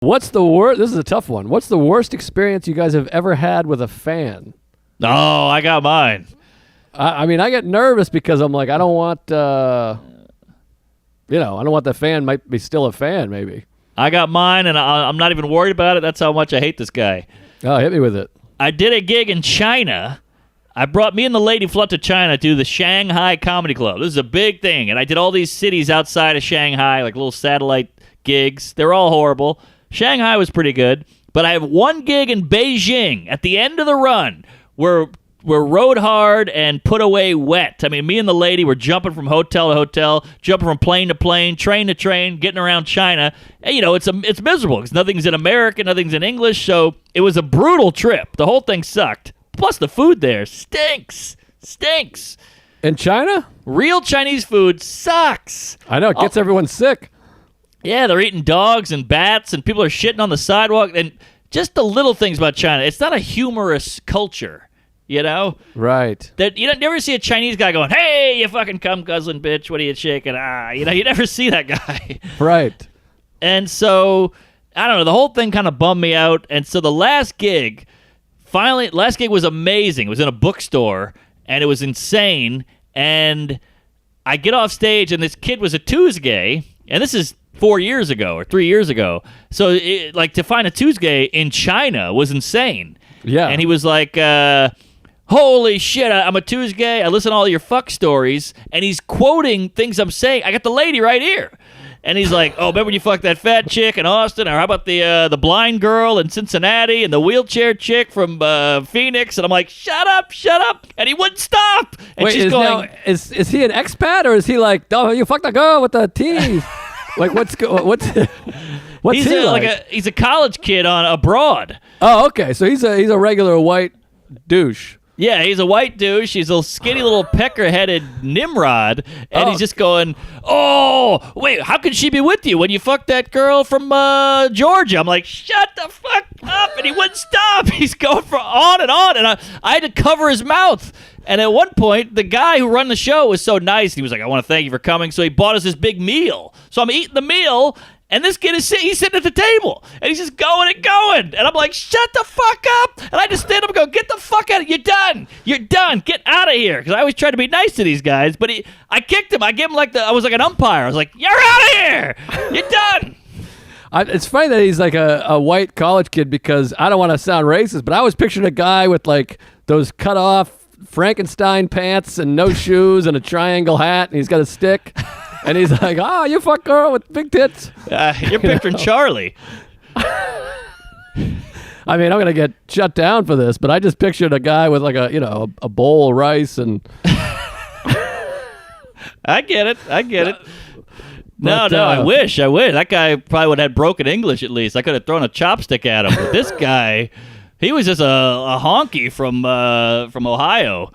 What's the worst? This is a tough one. What's the worst experience you guys have ever had with a fan? Oh, I got mine. I mean, I get nervous because I'm like, I don't want, I don't want the fan might be still a fan, maybe. I got mine, and I'm not even worried about it. That's how much I hate this guy. Oh, hit me with it. I did a gig in China. Me and the lady flew to China to the Shanghai Comedy Club. This is a big thing, and I did all these cities outside of Shanghai, like little satellite gigs. They're all horrible. Shanghai was pretty good, but I have one gig in Beijing at the end of the run where we're rode hard and put away wet. I mean, me and the lady were jumping from hotel to hotel, jumping from plane to plane, train to train, getting around China. And, it's miserable because nothing's in American, nothing's in English, so it was a brutal trip. The whole thing sucked. Plus, the food there stinks. In China? Real Chinese food sucks. I know, it gets everyone sick. Yeah, they're eating dogs and bats, and people are shitting on the sidewalk. And just the little things about China. It's not a humorous culture. Right. That you never see a Chinese guy going, "Hey, you fucking cum guzzling bitch, what are you shaking?" You never see that guy. Right. And so I don't know. The whole thing kind of bummed me out. And so the last gig was amazing. It was in a bookstore, and it was insane. And I get off stage, and this kid was a Tuesday, and this is 4 years ago or 3 years ago. So to find a Tuesday in China was insane. Yeah. And he was like, holy shit, I'm a Tuesday. I listen to all your fuck stories. And he's quoting things I'm saying. I got the lady right here. And he's like, oh, remember when you fucked that fat chick in Austin? Or how about the blind girl in Cincinnati and the wheelchair chick from Phoenix? And I'm like, shut up. And he wouldn't stop. And Wait, she's going, is he an expat or is he like, oh, you fucked a girl with the teeth? Like, what's he's he like? He's a college kid on abroad. Oh, okay. So he's a regular white douche. Yeah, he's a white douche. He's a skinny little pecker-headed Nimrod, and he's just going, oh, wait, how can she be with you when you fucked that girl from Georgia? I'm like, shut the fuck up, and he wouldn't stop. He's going on, and I had to cover his mouth. And at one point, the guy who run the show was so nice. He was like, I want to thank you for coming. So he bought us this big meal. So I'm eating the meal, and this kid he's sitting at the table, and he's just going and going. And I'm like, shut the fuck up. And I just stand up and go, get the fuck out of here. You're done. Get out of here. Because I always try to be nice to these guys. But I kicked him. I gave him I was like an umpire. I was like, you're out of here. You're done. It's funny that he's like a white college kid because I don't want to sound racist, but I was picturing a guy with like those cut off Frankenstein pants and no shoes and a triangle hat, and he's got a stick. And he's like, oh, you fuck girl with big tits. You're picturing Charlie. I mean, I'm going to get shut down for this, but I just pictured a guy with like a bowl of rice and... I get it. No, But, I wish. That guy probably would have had broken English at least. I could have thrown a chopstick at him. But this guy, he was just a honky from Ohio.